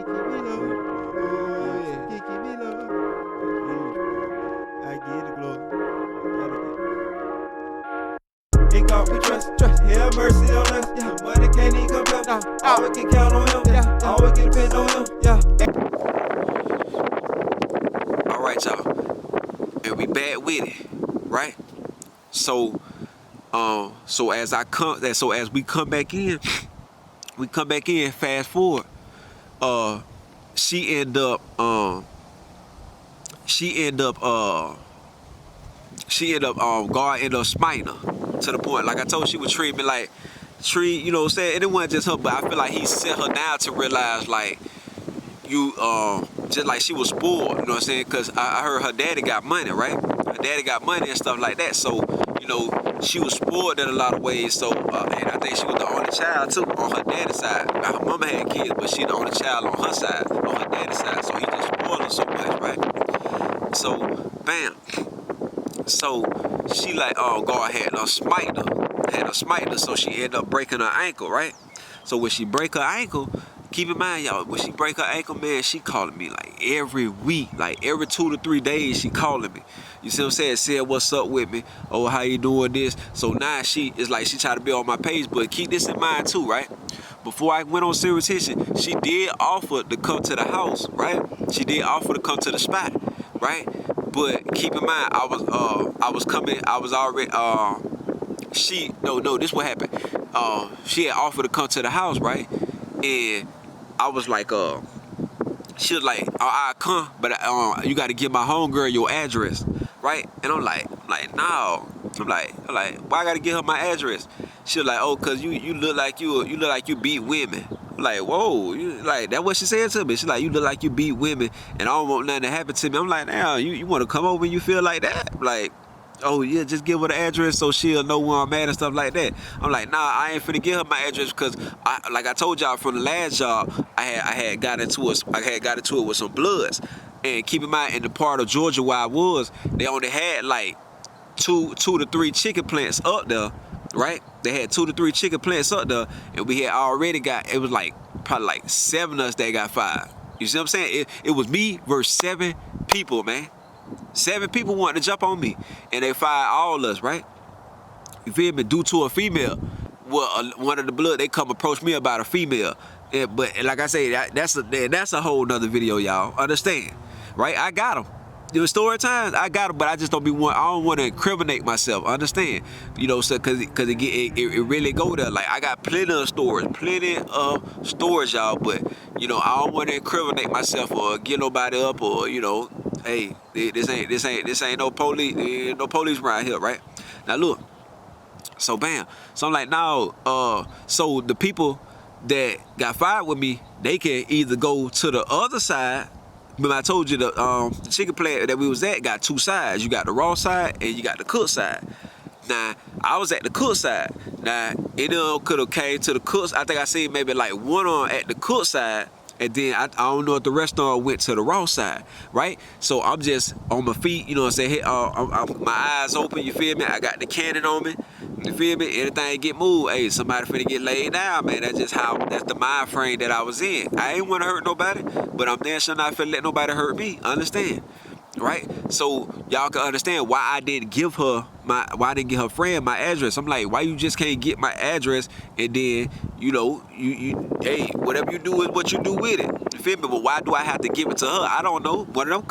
me low. Oh yeah, keep me low. I get it glow. Gotta get. In God we trust. Have mercy on us. Yeah, money can't even compare. No, always can count on him. Yeah, always can depend on him. Yeah. All right, y'all, and we back with it, right? So as we come back in, fast forward, she end up God ended up smiting her to the point, like I told, she would treat me like you know what I'm saying? And it wasn't just her, but I feel like he set her down to realize, like, you just like she was spoiled, you know what I'm saying? Because I heard her daddy got money, right? Her daddy got money and stuff like that. So, you know, she was spoiled in a lot of ways. So, and I think she was the only child too on her daddy's side. Now, her mama had kids, but she the only child on her side, on her daddy's side. So he just spoiled her so much, right? So, bam. So she like, God had her smite her, so she ended up breaking her ankle, right? So when she break her ankle, keep in mind, y'all, when she break her ankle, man, she calling me like every week, like every 2 to 3 days, she calling me. You see what I'm saying? Saying what's up with me. Oh, how you doing this? So now she try to be on my page, but keep this in mind too, right? Before I went on Serious Hitchin, she did offer to come to the house, right? She did offer to come to the spot, right? But keep in mind, I was already, this what happened. She had offered to come to the house, right? And I was like, she was like, I'll come, but you got to give my homegirl your address, right? And I'm like, no. I'm like, why I got to give her my address? She was like, oh, cause you look like you beat women. I'm like, whoa, that what she said to me. She's like, you look like you beat women, and I don't want nothing to happen to me. I'm like, now you want to come over and you feel like that? Like, oh yeah, just give her the address so she'll know where I'm at and stuff like that. I'm like, nah, I ain't finna give her my address because, like I told y'all from the last job, I had got into it with some Bloods. And keep in mind, in the part of Georgia where I was, they only had like two to three chicken plants up there, right? They had 2 to 3 chicken plants up there, and we had already got, it was like probably like 7 of us that got fired. You see what I'm saying? It was me versus 7 people, man. 7 people wanted to jump on me, and they fired all of us, right? You feel me? Due to a female. Well, one of the Blood, they come approach me about a female. Yeah, but like I say, that's a whole nother video, y'all. Understand, right? I got them. It was story times. I got them, but I just don't want to incriminate myself. Understand? You know, so cause it really go there. Like, I got plenty of stories, y'all. But you know, I don't want to incriminate myself or get nobody up, or you know, hey, this ain't no police around here, right? Now look. So bam. So I'm like, no. So the people that got fired with me, they can either go to the other side. Remember I told you the chicken plant that we was at got 2 sides. You got the raw side and you got the cook side. Now, I was at the cook side. Now, it could have came to the cooks. I think I seen maybe like one on at the cook side. And then I don't know if the rest of them went to the raw side, right? So I'm just on my feet, you know what I'm saying? Hey, my eyes open, you feel me? I got the cannon on me, you feel me? Anything get moved, hey, somebody finna get laid down, man. That's the mind frame that I was in. I ain't want to hurt nobody, but I'm damn sure not finna let nobody hurt me, understand? Right? So y'all can understand why I didn't give her friend my address. I'm like, why you just can't get my address, and then you know you hey, whatever you do is what you do with it. You feel me? But why do I have to give it to her? I don't know. One of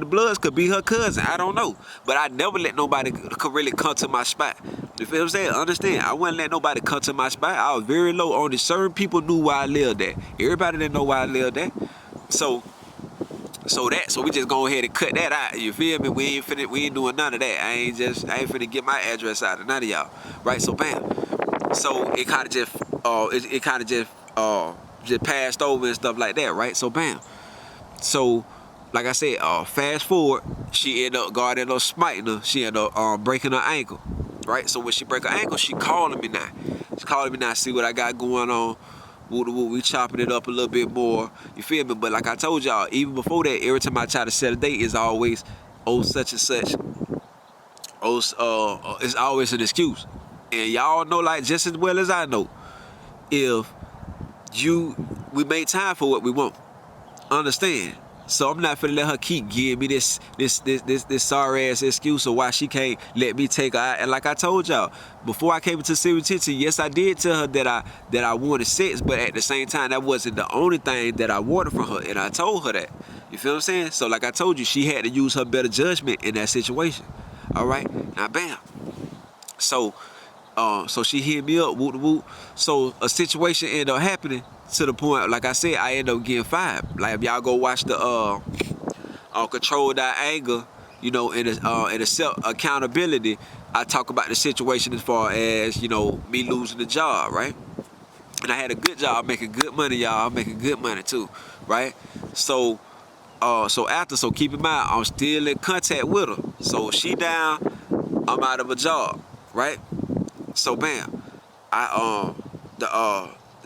the Bloods could be her cousin. I don't know. But I never let nobody could really come to my spot. You feel what I'm saying? Understand? I wouldn't let nobody come to my spot. I was very low on it. Certain people knew where I lived at. Everybody didn't know where I lived at. So we just go ahead and cut that out. You feel me? We ain't doing none of that. I ain't finna get my address out of none of y'all. Right? So bam. So it kind of just passed over and stuff like that, right? So bam. So like I said, fast forward, God ended up smiting her. She ended up breaking her ankle. Right? So when she break her ankle, she calling me now. She's calling me now, see what I got going on. We chopping it up a little bit more. You feel me? But like I told y'all, even before that, every time I try to set a date, it's always, oh, such and such. Oh, it's always an excuse. And y'all know, like, just as well as I know, if we made time for what we want. Understand? So I'm not finna let her keep giving me this sorry ass excuse of why she can't let me take her out. And like I told y'all, before I came into serious attention, yes, I did tell her that I wanted sex, but at the same time, that wasn't the only thing that I wanted from her. And I told her that. You feel what I'm saying? So like I told you, she had to use her better judgment in that situation. All right? Now, bam. So she hit me up, whoop whoop. So a situation ended up happening to the point, like I said, I ended up getting fired. Like if y'all go watch the Control That Anger, you know, in the self accountability, I talk about the situation as far as, you know, me losing the job, right? And I had a good job, making good money, y'all. I'm making good money too, right? So keep in mind, I'm still in contact with her. So she down, I'm out of a job, right? So bam,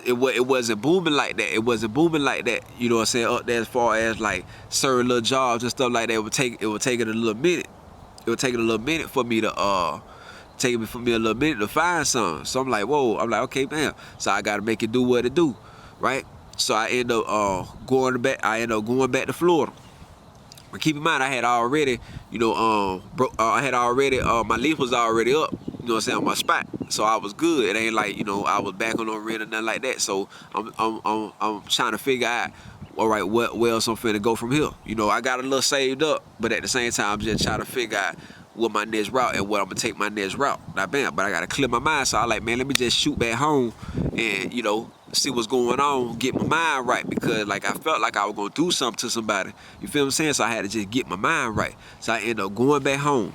it wasn't booming like that. It wasn't booming like that. You know what I'm saying? Up there as far as like certain little jobs and stuff like that. It would take it a little minute. It would take it a little minute for me to find some. So I'm like, whoa. I'm like, okay, bam. So I gotta make it do what it do, right? So I end up going back to Florida. But keep in mind, I had already, you know, my lease was already up, you know what I'm saying, on my spot. So I was good. It ain't like, you know, I was back on no rent or nothing like that. So I'm trying to figure out, all right, where else I'm finna go from here. You know, I got a little saved up, but at the same time, I'm just trying to figure out what my next route and what I'm gonna take my next route. Now, bam, but I gotta clear my mind. So I like, man, let me just shoot back home and, you know, see what's going on, get my mind right, because like I felt like I was gonna do something to somebody. You feel what I'm saying? So I had to just get my mind right. So I ended up going back home,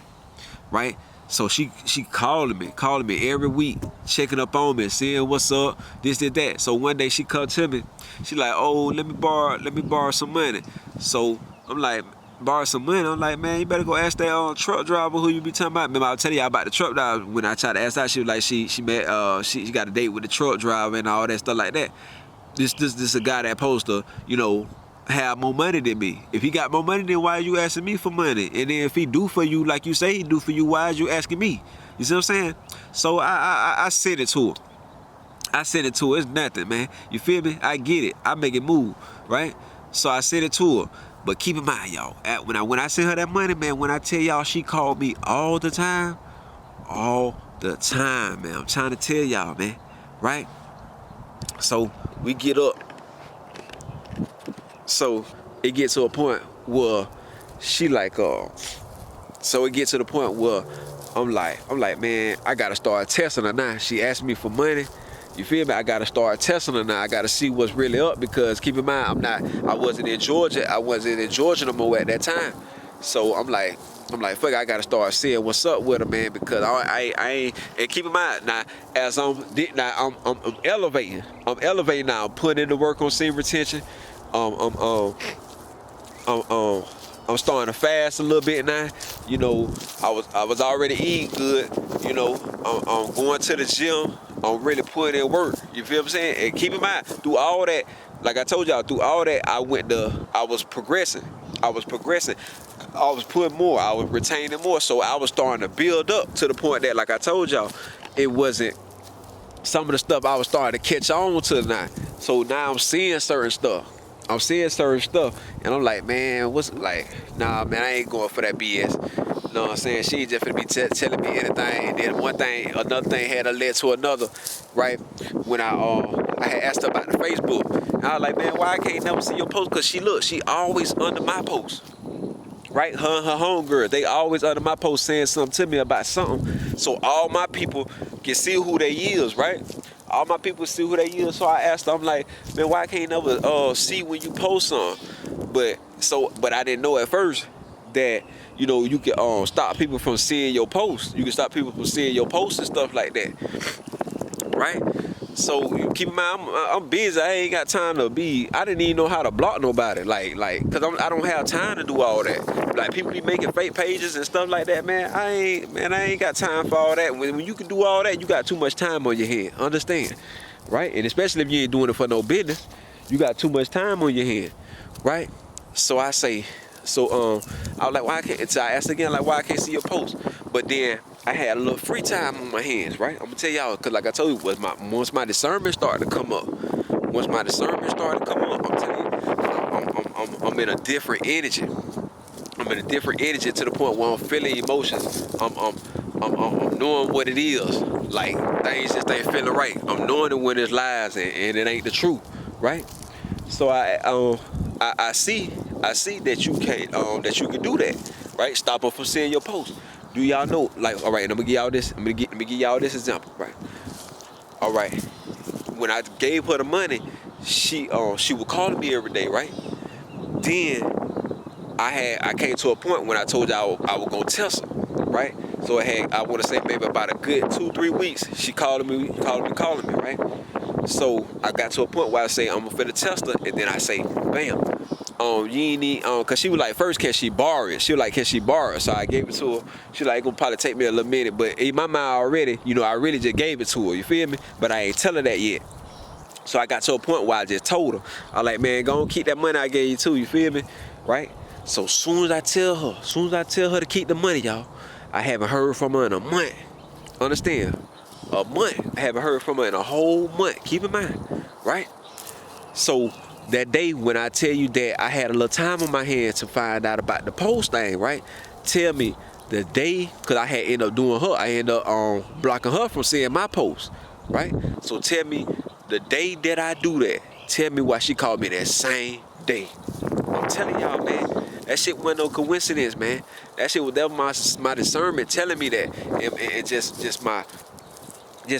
right? So she calling me every week, checking up on me, seeing what's up, this and that. So one day she come to me, she like, oh, let me borrow some money. So I'm like, borrow some money? I'm like, man, you better go ask that truck driver who you be talking about. Remember I was telling y'all about the truck driver. When I tried to ask that, she was like, she got a date with the truck driver and all that stuff like that. This a guy that supposed to, you know, have more money than me. If he got more money, then why are you asking me for money? And then if he do for you like you say he do for you, why are you asking me? You see what I'm saying? So I sent it to her. It's nothing, man. You feel me? I get it. I make it move, right? So I sent it to her. But keep in mind, y'all, when I sent her that money, man, when I tell y'all she called me all the time, man. I'm trying to tell y'all, man, right? So we get up. So it gets to a point where she like, so it gets to the point where I'm like, man, I gotta start testing her now. She asked me for money. You feel me? I gotta start testing her now. I gotta see what's really up, because keep in mind, I wasn't in Georgia no more at that time. So I'm like, fuck it, I gotta start seeing what's up with her, man, because I ain't. And keep in mind now, as I'm elevating. I'm elevating now. I'm putting in the work on seam retention. I'm starting to fast a little bit now. You know, I was already eating good. You know, I'm going to the gym. I'm really putting in work. You feel what I'm saying? And keep in mind, through all that, like I told y'all, through all that, I was progressing. I was putting more. I was retaining more. So I was starting to build up to the point that, like I told y'all, it wasn't some of the stuff I was starting to catch on to now. So now I'm seeing certain stuff. And I'm like, man, nah, man, I ain't going for that BS. You know what I'm saying? She just finna be telling me anything, and then another thing had led to another, right? When I had asked her about the Facebook, and I was like, man, why I can't never see your post? Cause she always under my post, right? Her and her homegirl, they always under my post saying something to me about something, so all my people can see who they is, right? All my people see who they is. So I asked her, I'm like, man, why can't I never see when you post something? But I didn't know at first that, you know, you can stop people from seeing your posts. You can stop people from seeing your posts and stuff like that, right? So you keep in mind, I'm busy. I ain't got time to be. I didn't even know how to block nobody, like, cause I don't have time to do all that. Like people be making fake pages and stuff like that, man. I ain't got time for all that. When you can do all that, you got too much time on your hand. Understand, right? And especially if you ain't doing it for no business, you got too much time on your hand, right? So I say, I was like, why I can't? So I asked again, like, why I can't see your post? But then I had a little free time on my hands, right? I'm gonna tell y'all, cause like I told you, once my discernment started to come up, once my discernment started to come up, I'm telling you, I'm in a different energy. I'm in a different energy to the point where I'm feeling emotions. I'm knowing what it is. Like things just ain't feeling right. I'm knowing it when it's lies and it ain't the truth, right? So I see that you can't that you can do that, right? Stop them from seeing your post. Do y'all know? Like, all right, let me give y'all this. Let me give y'all this example, right? All right. When I gave her the money, she was calling me every day, right? Then I came to a point when I told y'all I was gonna test her, right? So I want to say maybe about a good 2-3 weeks. She calling me, right? So I got to a point where I say I'm gonna finna test her, and then I say, bam, you ain't need, cause she was like, first, can she borrow it? She was like, can she borrow it? So I gave it to her. She like, gonna probably take me a little minute, but in my mind already, I really just gave it to her. You feel me? But I ain't tell her that yet. So I got to a point where I just told her, I like, man, go on, keep that money I gave you too. You feel me? Right? So soon as I tell her to keep the money, y'all, I haven't heard from her in a month. Understand? A month. I haven't heard from her in a whole month. Keep in mind, right? So that day when I tell you that I had a little time on my hands to find out about the post thing, right? Tell me the day, because I had ended up doing her, I ended up blocking her from seeing my post, right? So tell me the day that I do that, tell me why she called me that same day. I'm telling y'all, man, that shit wasn't no coincidence, man. That shit was my discernment telling me that, and just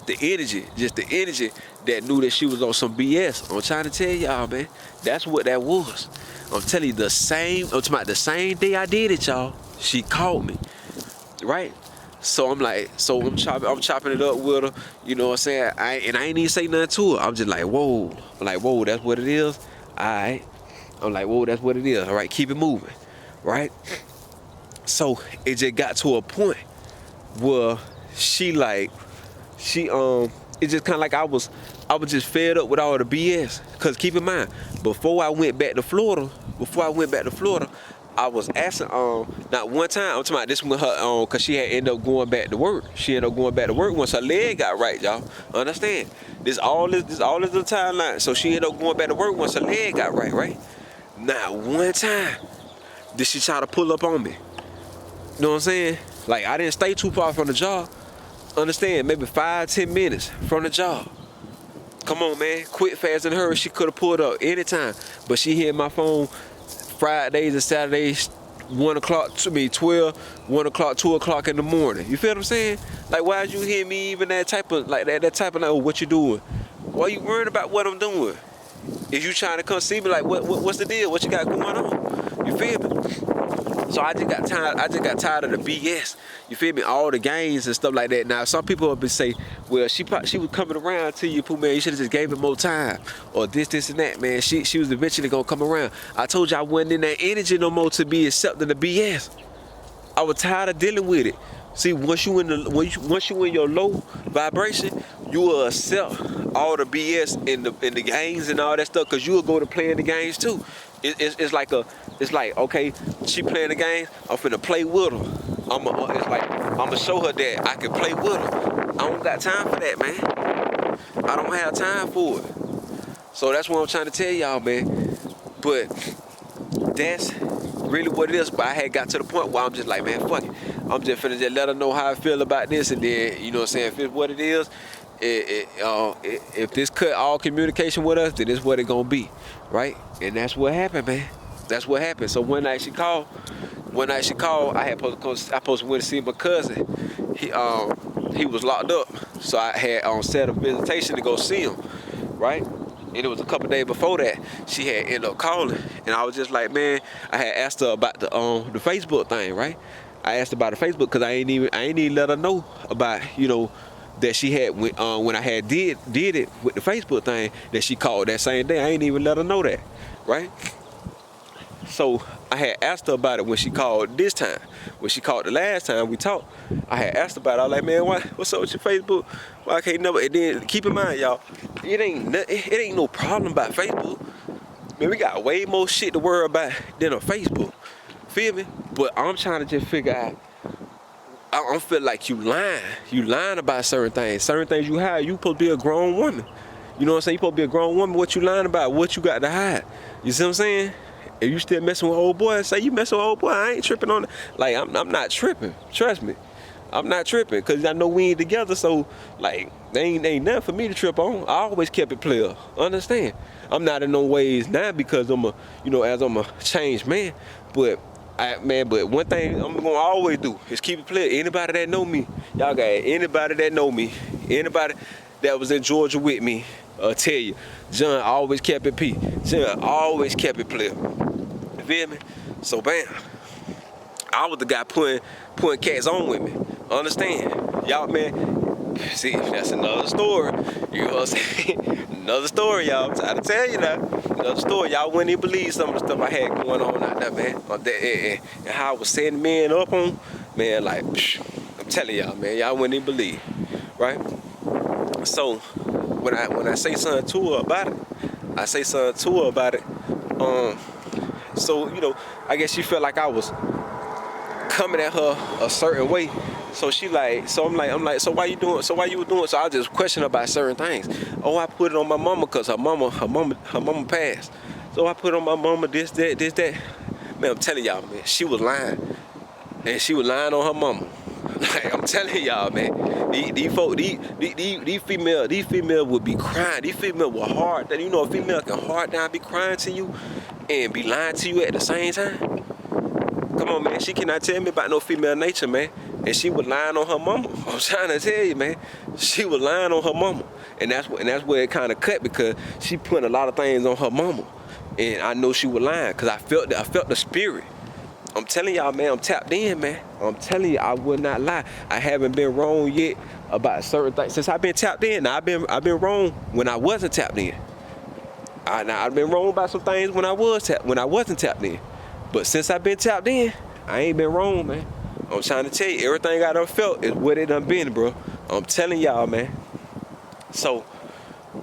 the energy that knew that she was on some BS. I'm trying to tell y'all, man, that's what that was. I'm telling you, I'm talking about the same day I did it, y'all, she called me, right? So I'm like, I'm chopping it up with her, you know what I'm saying? I ain't even say nothing to her. I'm just like, whoa. I'm like, whoa, that's what it is? All right. I'm like, whoa, that's what it is. All right, keep it moving, right? So it just got to a point where it just kind of like I was just fed up with all the BS. Cause keep in mind, before I went back to Florida, I was asking, not one time, I'm talking about this with her, cause she had ended up going back to work. She ended up going back to work once her leg got right, y'all. Understand? This all is the timeline. So she ended up going back to work once her leg got right? Not one time did she try to pull up on me. You know what I'm saying? Like, I didn't stay too far from the job. Understand? Maybe 5-10 minutes from the job. Come on, man. Quick, fast, and hurry. She could have pulled up anytime. But she hit my phone Fridays and Saturdays, 1 o'clock, 12, 1 o'clock, 2 o'clock in the morning. You feel what I'm saying? Like, why'd you hit me even that type of, like, oh, what you doing? Why you worried about what I'm doing? If you trying to come see me, like, what's the deal? What you got going on? You feel me? So I just got tired of the BS. You feel me? All the games and stuff like that. Now, some people will say, well, she was coming around to you, Pooh, man, you should have just gave it more time. Or this, and that, man. She was eventually going to come around. I told you I wasn't in that energy no more to be accepting the BS. I was tired of dealing with it. See, once you in your low vibration, you will accept all the BS in the games and all that stuff, because you will go to playing the games too. It's like okay, she playing the game, I'm finna play with her. I'm gonna show her that I can play with her. I don't got time for that, man. I don't have time for it. So that's what I'm trying to tell y'all, man. But that's really what it is. But I had got to the point where I'm just like, man, fuck it. I'm just finna just let her know how I feel about this, and then, you know what I'm saying, if it's what it is, if this cut all communication with us, then it's what it gonna be, right? And that's what happened, man. That's what happened. So one night she called, I supposed to went to see my cousin. He was locked up, so I had set a visitation to go see him, right? And it was a couple days before that, she had ended up calling, and I was just like, man, I had asked her about the Facebook thing, right? I asked about the Facebook because I ain't even let her know about, you know, that she had when I had did it with the Facebook thing, that she called that same day. I ain't even let her know that, right? So I had asked her about it when she called this time. When she called the last time we talked, I had asked her about it. I was like, man, what's up with your Facebook? Why I can't never? And then keep in mind, y'all, it ain't no problem about Facebook. Man, we got way more shit to worry about than on Facebook. Feel me? But I'm trying to just figure out. I don't feel like you lying. You lying about certain things. Certain things you have. You supposed to be a grown woman. You know what I'm saying? You supposed to be a grown woman. What you lying about? What you got to hide? You see what I'm saying? If you still messing with old boy, say you messing with old boy, I ain't tripping on it. Like, I'm not tripping. Trust me. I'm not tripping, because I know we ain't together, so, like, there ain't nothing for me to trip on. I always kept it player. Understand? I'm not in no ways now because I'm a changed man. But one thing I'm gonna always do is keep it player. Anybody that know me, y'all got anybody that know me, anybody that was in Georgia with me, tell you, John always kept it P. John always kept it player. You feel me? So bam, I was the guy putting cats on with me. Understand? Y'all, man, see, that's another story. You know what I'm saying? Another story, y'all. I'm trying to tell you that. Another story. Y'all wouldn't even believe some of the stuff I had going on out there, man. And how I was setting men up on, man, like, I'm telling y'all, man, y'all wouldn't even believe, right? So, when I say something to her about it, so, you know, I guess she felt like I was coming at her a certain way. So she like, so I'm like, so why you doing? So why you were doing? So I just question her about certain things. Oh, I put it on my mama because her mama passed. So I put on my mama this, that. Man, I'm telling y'all, man, she was lying. And she was lying on her mama. Like, I'm telling y'all, man, these females would be crying. These females were hard. You know, a female can hard down, be crying to you and be lying to you at the same time. Come on, man, she cannot tell me about no female nature, man. And she was lying on her mama. I'm trying to tell you, man. She was lying on her mama. And that's where it kind of cut, because she put a lot of things on her mama. And I know she was lying, because I felt the spirit. I'm telling y'all, man, I'm tapped in, man. I'm telling you, I would not lie. I haven't been wrong yet about certain things. Since I've been tapped in, now I've been wrong when I wasn't tapped in. I've been wrong about some things when I wasn't tapped in. But since I've been tapped in, I ain't been wrong, man. I'm trying to tell you, everything I done felt is what it done been, bro. I'm telling y'all, man. So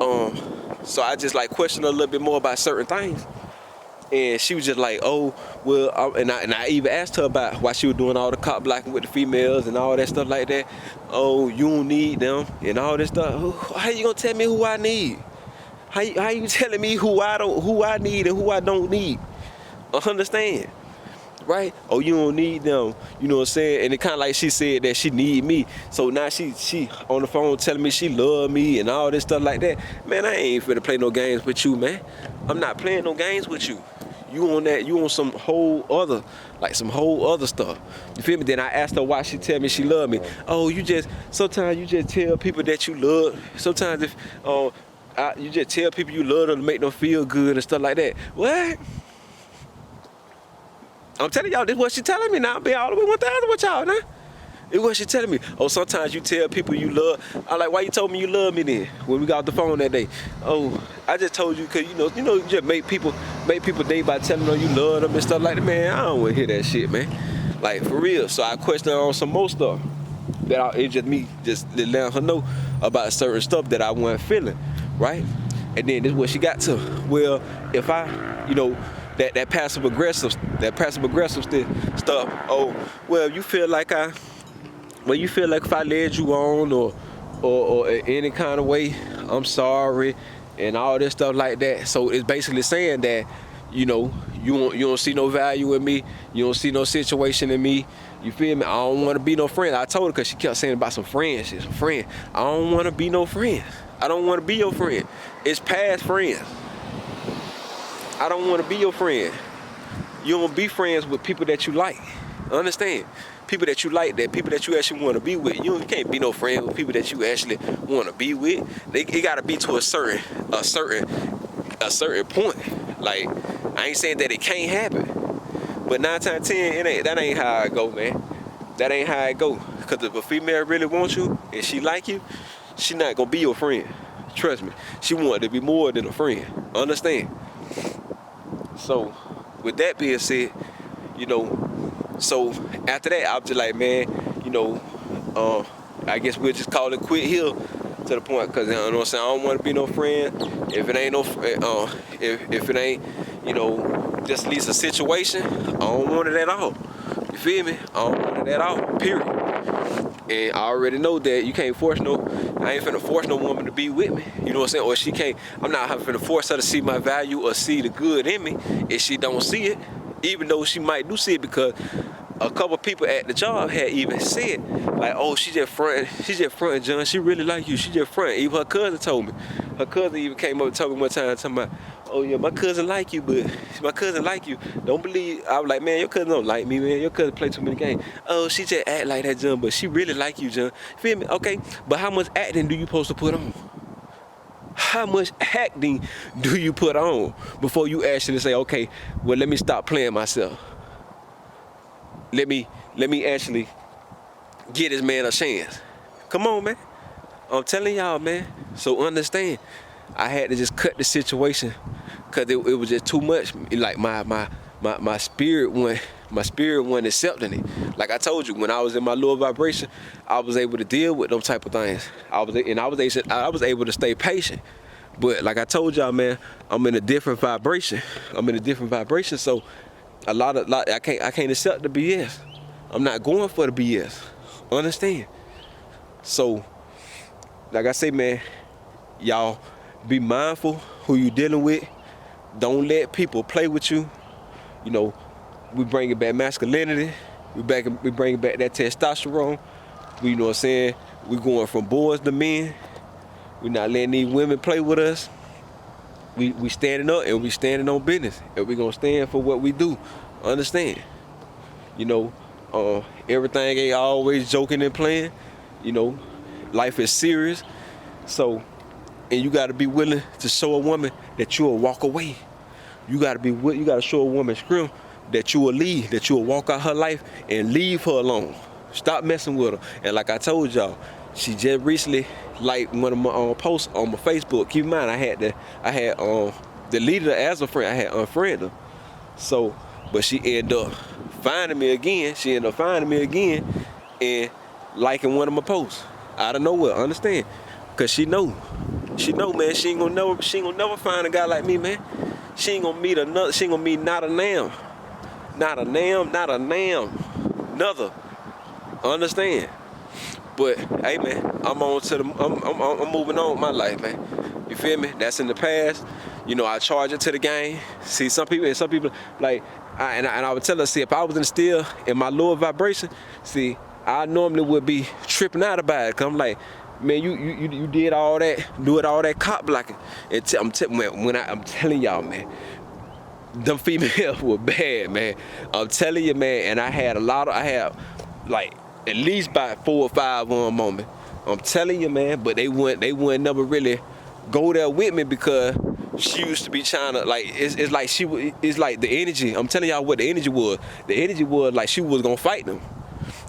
I just like questioned her a little bit more about certain things. And she was just like, oh, well, and I even asked her about why she was doing all the cop blocking with the females and all that stuff like that. Oh, you don't need them and all this stuff. How you gonna tell me who I need? How you telling me who I need and who I don't need? Understand? Right? Oh, you don't need them. You know what I'm saying? And it kind of like she said that she need me. So now she on the phone telling me she love me and all this stuff like that. Man, I ain't finna play no games with you, man. I'm not playing no games with you. You on some whole other stuff. You feel me? Then I asked her why she tell me she love me. Oh, sometimes you just tell people that you love. Sometimes you just tell people you love them to make them feel good and stuff like that. What? I'm telling y'all, this is what she telling me now. I'm being all the way 1,000 with y'all now. This is what she telling me. Oh, sometimes you tell people you love. I'm like, why you told me you love me then when we got off the phone that day? Oh, I just told you because you just make people day by telling them you love them and stuff like that. Man, I don't want to hear that shit, man. Like, for real. So I questioned her on some more stuff. It's just me just letting her know about certain stuff that I wasn't feeling, right? And then this is what she got to. Well, if I, that passive aggressive stuff. Oh, well, you feel like if I led you on or in any kind of way, I'm sorry, and all this stuff like that. So it's basically saying that, you don't see no value in me, you don't see no situation in me. You feel me? I don't want to be no friend. I told her because she kept saying about some friends. She's a friend. I don't want to be no friend. I don't want to be your friend. It's past friends. I don't want to be your friend. You don't be friends with people that you like. Understand? People that you like, that people that you actually want to be with. You can't be no friend with people that you actually want to be with. It got to be to a certain point. Like, I ain't saying that it can't happen, but 9 times 10, that ain't how it go, man. That ain't how it go. Because if a female really wants you and she like you, she not gonna be your friend. Trust me. She want to be more than a friend. Understand? So, with that being said, so after that, I was just like, man, I guess we'll just call it quit here to the point, because, you know what I'm saying, I don't want to be no friend. If it ain't if it ain't, just at least a situation, I don't want it at all. You feel me? I don't want it at all, period. And I already know that you can't force I ain't finna force no woman to be with me. You know what I'm saying? Or she can't, I'm not finna force her to see my value or see the good in me if she don't see it. Even though she might do see it, because a couple people at the job had even said, like, oh, she just fronting, John. She really like you. She just fronting. Even her cousin told me. Her cousin even came up and told me one time, talking about, oh yeah, my cousin like you, but my cousin like you. Don't believe. I was like, man, your cousin don't like me, man. Your cousin play too many games. Oh, she just act like that, John, but she really like you, John. Feel me? Okay, but how much acting do you supposed to put on? How much acting do you put on before you actually say, okay, well, let me stop playing myself. Let me actually get this man a chance. Come on, man. I'm telling y'all, man. So understand, I had to just cut the situation because it was just too much. Like my spirit wasn't accepting it. Like I told you, when I was in my lower vibration, I was able to deal with them type of things. I was able to stay patient. But like I told y'all, man, I'm in a different vibration. So I can't accept the BS. I'm not going for the BS. Understand? So, like I say, man, y'all be mindful who you dealing with. Don't let people play with you. You know, we bringing back masculinity. We bringing back that testosterone. You know what I'm saying? We going from boys to men. We not letting these women play with us. We standing up and we standing on business. And we gonna stand for what we do. Understand? You know, everything ain't always joking and playing. You know, life is serious. So, and you gotta be willing to show a woman that you'll walk away. You gotta show a woman script that you will leave, that you will walk out her life and leave her alone. Stop messing with her. And like I told y'all, she just recently liked one of my posts on my Facebook. Keep in mind, I had deleted her as a friend. I had unfriended her. So, but she ended up finding me again. And liking one of my posts out of nowhere. Understand? Cause she know, man. She ain't gonna never find a guy like me, man. She ain't gonna meet not a nam, another. Understand? But hey, man, I'm moving on with my life, man. You feel me? That's in the past. You know, I charge it to the game. See, some people like, I would tell her, see, if I was still in my lower vibration, see, I normally would be tripping out about it. Cause I'm like, man, you did all that cop blocking. I'm telling y'all, man, them females were bad, man. I'm telling you, man, and I had like at least about 4 or 5 on moment. I'm telling you, man, but they wouldn't never really go there with me because she used to be trying to, like, it's like the energy. I'm telling y'all what the energy was. The energy was like she was gonna fight them.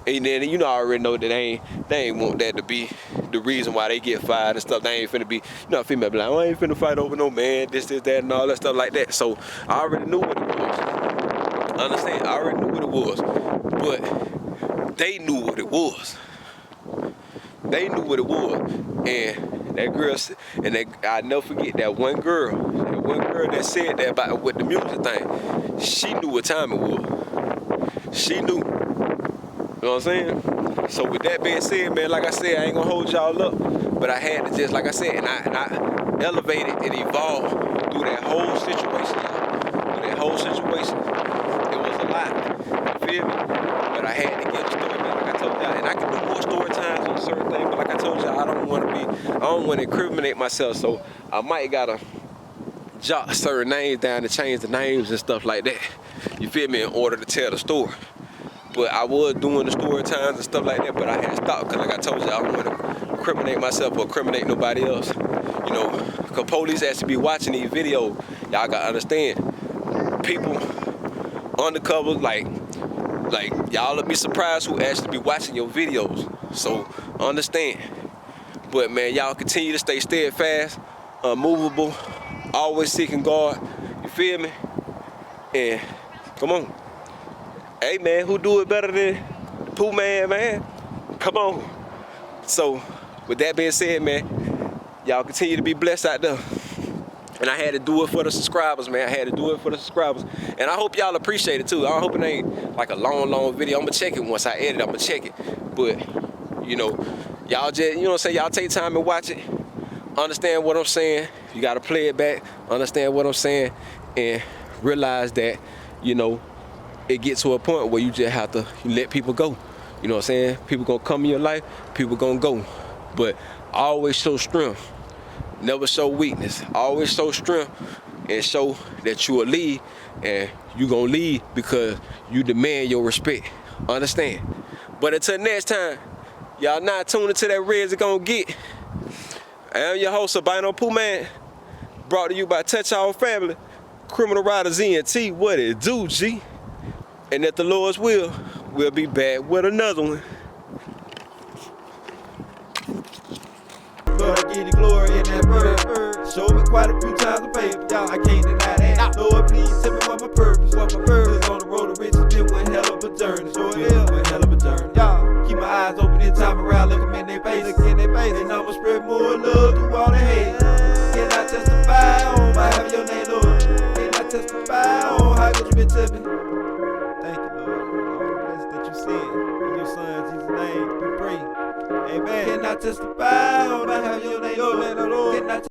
And then, you know, I already know that they ain't want that to be the reason why they get fired and stuff. They ain't finna be, you know, female be like, oh, I ain't finna fight over no man, this, that, and all that stuff like that. So I already knew what it was. Understand? I already knew what it was. But they knew what it was. And that girl, I'll never forget that one girl that said that about with the music thing. She knew what time it was. She knew. You know what I'm saying? So with that being said, man, like I said, I ain't gonna hold y'all up, but I had to just, like I said, and I elevated and evolved through that whole situation, It was a lot, you feel me? But I had to get a story, man, like I told y'all, and I can do more story times on certain things, but like I told y'all, I don't want to incriminate myself, so I might gotta jot certain names down to change the names and stuff like that, you feel me, in order to tell the story. But I was doing the story times and stuff like that, but I had stopped because, like I told you, I don't want to incriminate myself or incriminate nobody else. You know, because police actually be watching these videos. Y'all got to understand. People undercover, like y'all will be surprised who actually be watching your videos. So, understand. But, man, y'all continue to stay steadfast, unmovable, always seeking God. You feel me? And, come on. Hey, man, who do it better than the Pooh Man, man? Come on. So, with that being said, man, y'all continue to be blessed out there. And I had to do it for the subscribers, man. And I hope y'all appreciate it, too. I hope it ain't like a long video. I'm going to check it once I edit. But, you know, y'all just, you know what I'm saying, y'all take time and watch it. Understand what I'm saying. You gotta play it back, understand what I'm saying, and realize that, you know, it gets to a point where you just have to let people go. You know what I'm saying? People gonna come in your life, people gonna go. But always show strength. Never show weakness. Always show strength and show that you a lead, and you gonna lead because you demand your respect. Understand? But until next time, y'all not tuned into that Reds It Gonna Get. I am your host, Albino Pooh Man, brought to you by Touch Our Family, Criminal Riders ENT. What it do, G? And at the Lord's will, we'll be back with another one. Lord, I give you glory in that bird. Show me quite a few times of paper, y'all. I can't deny that. Lord, please tell me what my purpose. What my purpose on the road to riches been one hell of a journey. Sure it is one hell of a journey. Y'all, keep my eyes open this time around, look them in their face, and I'ma spread more love through all the hate. Can I testify on by having your name, Lord? Can I testify on how good you been to me? Thank you, Lord. All the blessings that you sent in your son Jesus' name, we pray. Amen. Can I testify on how your name, Lord? Can I